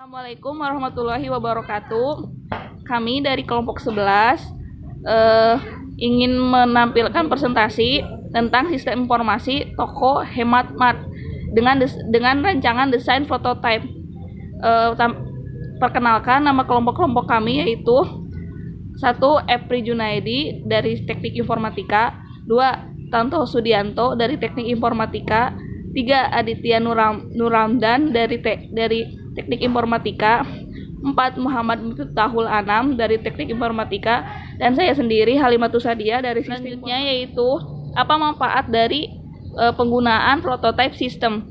Assalamualaikum warahmatullahi wabarakatuh. Kami dari kelompok 11 ingin menampilkan presentasi tentang sistem informasi toko Hemat Mart dengan rancangan desain prototipe. Perkenalkan, nama kelompok-kelompok kami yaitu 1. Epri Junaidi dari Teknik Informatika, 2. Tanto Sudianto dari Teknik Informatika, 3. Aditya Nuramdan dari Teknik Informatika, 4. Muhammad Miftahul Anam dari Teknik Informatika, dan saya sendiri Halimatus Sadia dari selanjutnya, yaitu apa manfaat dari penggunaan prototype system.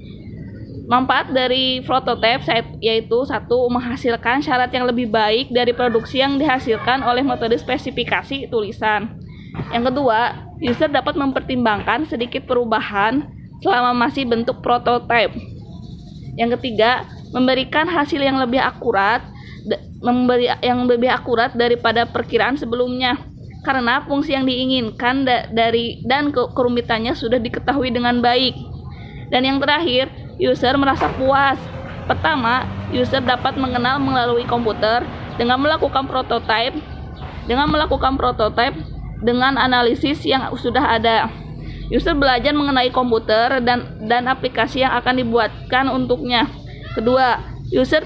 Manfaat dari prototype yaitu 1. Menghasilkan syarat yang lebih baik dari produksi yang dihasilkan oleh metode spesifikasi tulisan. Yang kedua, user dapat mempertimbangkan sedikit perubahan selama masih bentuk prototype. Yang ketiga, memberikan hasil yang lebih akurat daripada perkiraan sebelumnya, karena fungsi yang diinginkan dan kerumitannya sudah diketahui dengan baik. Dan yang terakhir, user merasa puas. Pertama, user dapat mengenal melalui komputer dengan melakukan prototype dengan analisis yang sudah ada. User belajar mengenai komputer dan aplikasi yang akan dibuatkan untuknya. Kedua, user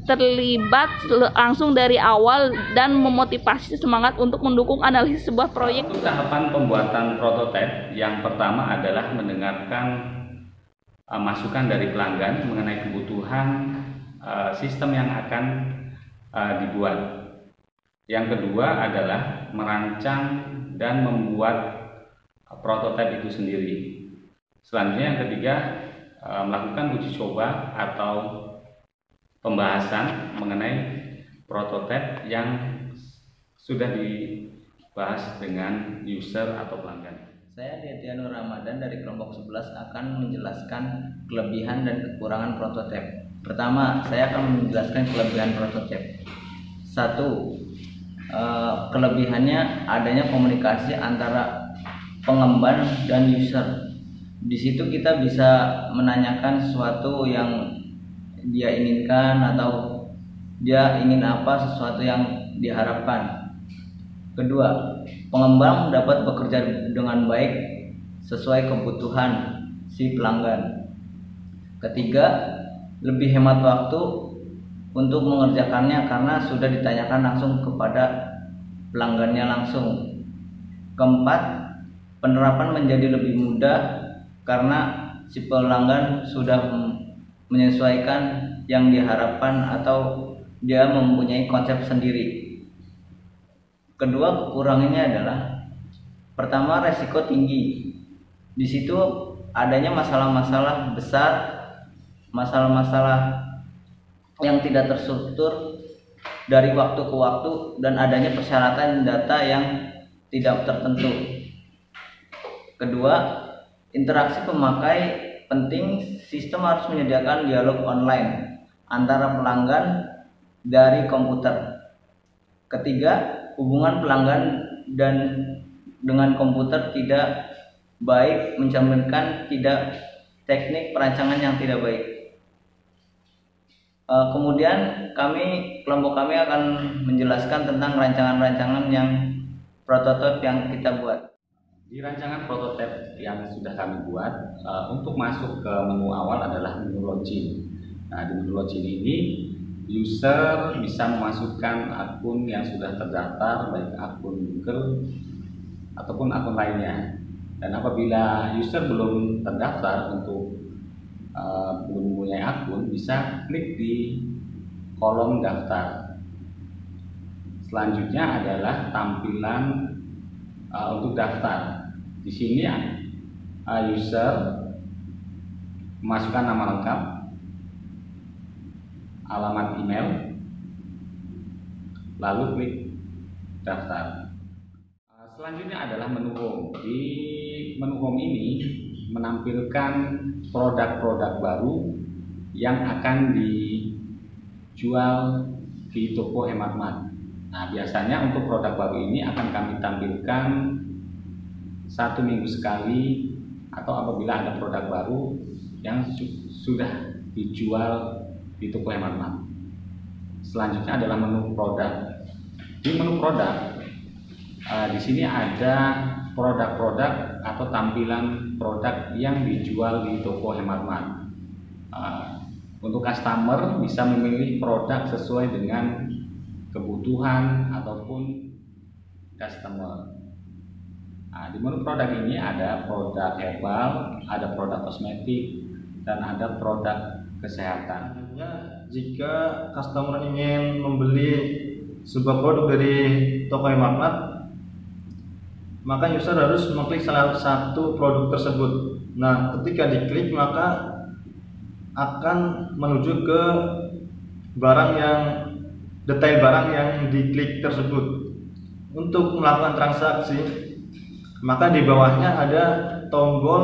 terlibat langsung dari awal dan memotivasi semangat untuk mendukung analisis sebuah proyek. Untuk tahapan pembuatan prototipe, yang pertama adalah mendengarkan masukan dari pelanggan mengenai kebutuhan sistem yang akan dibuat. Yang kedua adalah merancang dan membuat prototipe itu sendiri. Selanjutnya yang ketiga, melakukan uji coba atau pembahasan mengenai prototipe yang sudah dibahas dengan user atau pelanggan. Saya Aditya Ramadan dari kelompok 11 akan menjelaskan kelebihan dan kekurangan prototipe. Pertama, saya akan menjelaskan kelebihan prototipe. 1. Kelebihannya adanya komunikasi antara pengembang dan user. Di situ kita bisa menanyakan sesuatu yang dia inginkan atau dia ingin apa, sesuatu yang diharapkan. Kedua, pengembang dapat bekerja dengan baik sesuai kebutuhan si pelanggan. Ketiga, lebih hemat waktu untuk mengerjakannya karena sudah ditanyakan langsung kepada pelanggannya langsung. Keempat, penerapan menjadi lebih mudah karena si pelanggan sudah menyesuaikan yang diharapkan atau dia mempunyai konsep sendiri. Kedua, kekurangannya adalah pertama, resiko tinggi. Di situ adanya masalah-masalah besar, masalah-masalah yang tidak terstruktur dari waktu ke waktu, dan adanya persyaratan data yang tidak tertentu. Kedua, interaksi pemakai penting. Sistem harus menyediakan dialog online antara pelanggan dari komputer. Ketiga, hubungan pelanggan dengan komputer tidak baik, mencerminkan teknik perancangan yang tidak baik. Kemudian kelompok kami akan menjelaskan tentang rancangan-rancangan yang prototipe yang kita buat. Di rancangan prototipe yang sudah kami buat, untuk masuk ke menu awal adalah menu login. Nah, di menu login ini user bisa memasukkan akun yang sudah terdaftar, baik akun Google ataupun akun lainnya. Dan apabila user belum terdaftar belum mempunyai akun, bisa klik di kolom daftar. Selanjutnya adalah tampilan untuk daftar. Di sini user memasukkan nama lengkap, alamat email, lalu klik daftar. Selanjutnya adalah menu home. Di menu home ini menampilkan produk-produk baru yang akan dijual di toko Hemat Mart. Nah, biasanya untuk produk baru ini akan kami tampilkan 1 minggu sekali, atau apabila ada produk baru yang sudah dijual di toko Hemat Mart. Selanjutnya adalah menu produk. Di menu produk, di sini ada produk-produk atau tampilan produk yang dijual di toko Hematmart. Untuk customer bisa memilih produk sesuai dengan kebutuhan ataupun customer. Di menu produk ini ada produk herbal, ada produk kosmetik, dan ada produk kesehatan. Jika customer ingin membeli sebuah produk dari toko Hematmart, maka user harus mengklik salah satu produk tersebut. Nah, ketika diklik maka akan menuju ke barang yang detail barang yang diklik tersebut. Untuk melakukan transaksi, maka di bawahnya ada tombol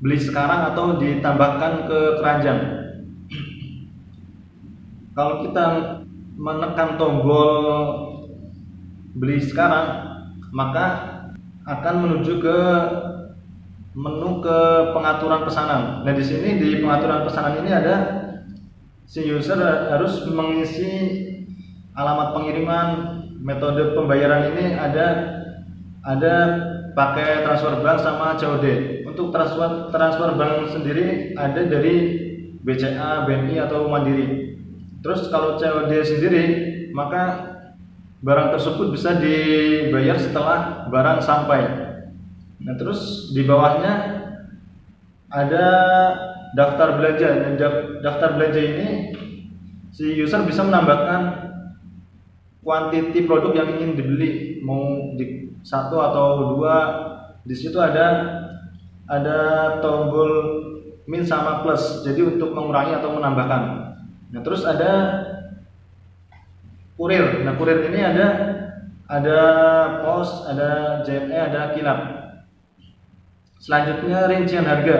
beli sekarang atau ditambahkan ke keranjang. Kalau kita menekan tombol beli sekarang, maka akan menuju ke menu ke pengaturan pesanan. Nah, di sini di pengaturan pesanan ini ada si user harus mengisi alamat pengiriman, metode pembayaran ini ada pakai transfer bank sama COD. Untuk transfer bank sendiri ada dari BCA, BNI atau Mandiri. Terus kalau COD sendiri, maka barang tersebut bisa dibayar setelah barang sampai. Nah, terus di bawahnya ada daftar belanja. Dan daftar belanja ini si user bisa menambahkan kuantiti produk yang ingin dibeli, mau di satu atau dua. Di situ ada tombol min sama plus, jadi untuk mengurangi atau menambahkan. Nah, terus ada kurir. Nah, kurir ini ada pos, ada JNE, ada kilap. Selanjutnya rincian harga.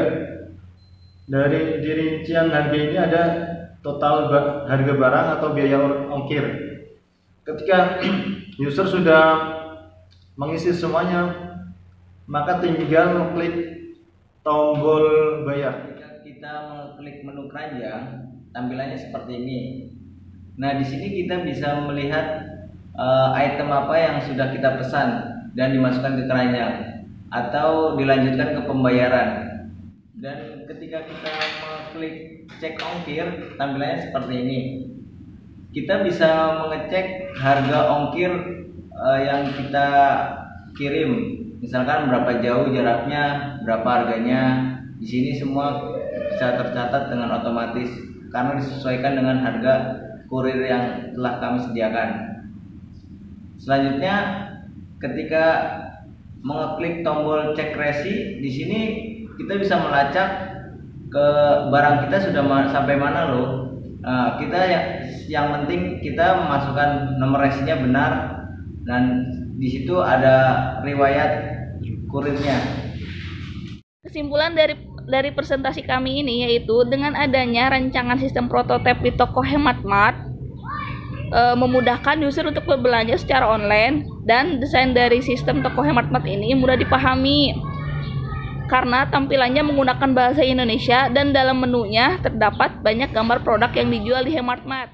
Di rincian harga ini ada total harga barang atau biaya ongkir. Ketika user sudah mengisi semuanya, maka tinggal klik tombol bayar. Jika kita mengklik menu keranjang, tampilannya seperti ini. Nah, di sini kita bisa melihat item apa yang sudah kita pesan dan dimasukkan ke keranjang atau dilanjutkan ke pembayaran. Dan ketika kita mengklik cek ongkir, tampilannya seperti ini. Kita bisa mengecek harga ongkir yang kita kirim, misalkan berapa jauh jaraknya, berapa harganya. Di sini semua bisa tercatat dengan otomatis karena disesuaikan dengan harga kurir yang telah kami sediakan. Selanjutnya, ketika mengeklik tombol cek resi, di sini kita bisa melacak ke barang kita sudah sampai mana loh. Kita yang penting kita memasukkan nomor resinya benar dan di situ ada riwayat kurirnya. Kesimpulan dari presentasi kami ini yaitu dengan adanya rancangan sistem prototipe di toko Hematmart memudahkan user untuk berbelanja secara online, dan desain dari sistem toko Hematmart ini mudah dipahami karena tampilannya menggunakan bahasa Indonesia dan dalam menunya terdapat banyak gambar produk yang dijual di Hematmart.